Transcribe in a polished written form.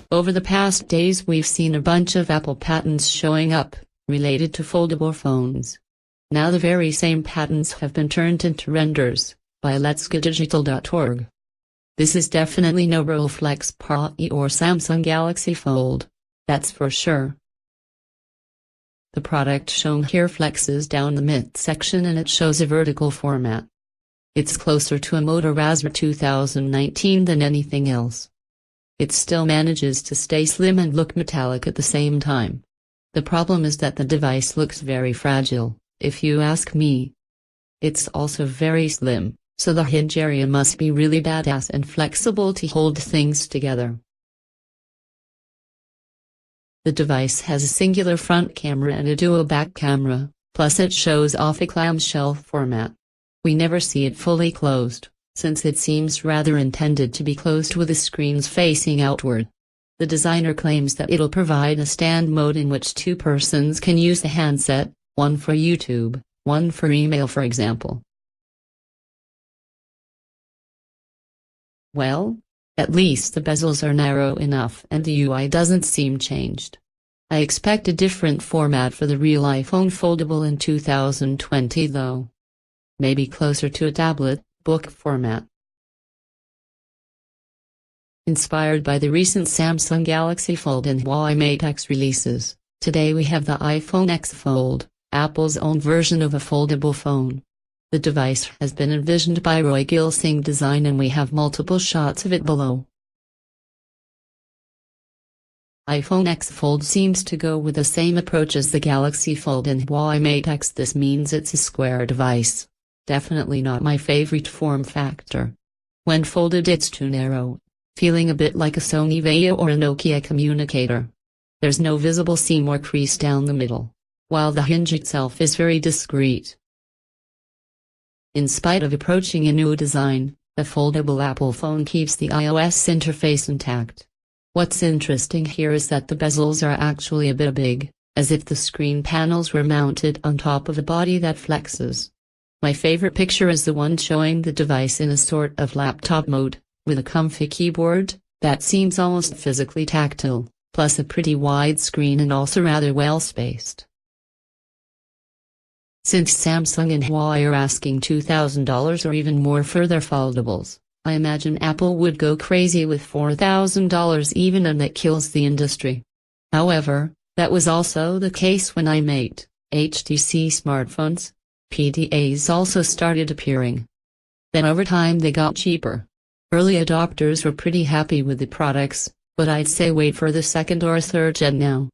Over the past days we've seen a bunch of Apple patents showing up, related to foldable phones. Now the very same patents have been turned into renders, by letsgodigital.org. This is definitely no Rolleiflex Pi or Samsung Galaxy Fold. That's for sure. The product shown here flexes down the midsection and it shows a vertical format. It's closer to a Moto Razr 2019 than anything else. It still manages to stay slim and look metallic at the same time. The problem is that the device looks very fragile, if you ask me. It's also very slim, so the hinge area must be really badass and flexible to hold things together. The device has a singular front camera and a dual back camera, plus it shows off a clamshell format. We never see it fully closed, since it seems rather intended to be closed with the screens facing outward. The designer claims that it'll provide a stand mode in which two persons can use the handset, one for YouTube, one for email for example. Well, at least the bezels are narrow enough and the UI doesn't seem changed. I expect a different format for the real iPhone foldable in 2020 though. Maybe closer to a tablet, book format. Inspired by the recent Samsung Galaxy Fold and Huawei Mate X releases, today we have the iPhone X Fold, Apple's own version of a foldable phone. The device has been envisioned by Roy Gilsing Design and we have multiple shots of it below. iPhone X Fold seems to go with the same approach as the Galaxy Fold and Huawei Mate X. This means it's a square device. Definitely not my favorite form factor. When folded it's too narrow, feeling a bit like a Sony Vaio or a Nokia Communicator. There's no visible seam or crease down the middle, while the hinge itself is very discreet. In spite of approaching a new design, the foldable Apple phone keeps the iOS interface intact. What's interesting here is that the bezels are actually a bit big, as if the screen panels were mounted on top of a body that flexes. My favorite picture is the one showing the device in a sort of laptop mode, with a comfy keyboard that seems almost physically tactile, plus a pretty wide screen and also rather well spaced. Since Samsung and Huawei are asking $2,000 or even more for their foldables, I imagine Apple would go crazy with $4,000 even, and that kills the industry. However, that was also the case when iMate, HTC smartphones, PDAs also started appearing. Then over time they got cheaper. Early adopters were pretty happy with the products, but I'd say wait for the second or third gen now.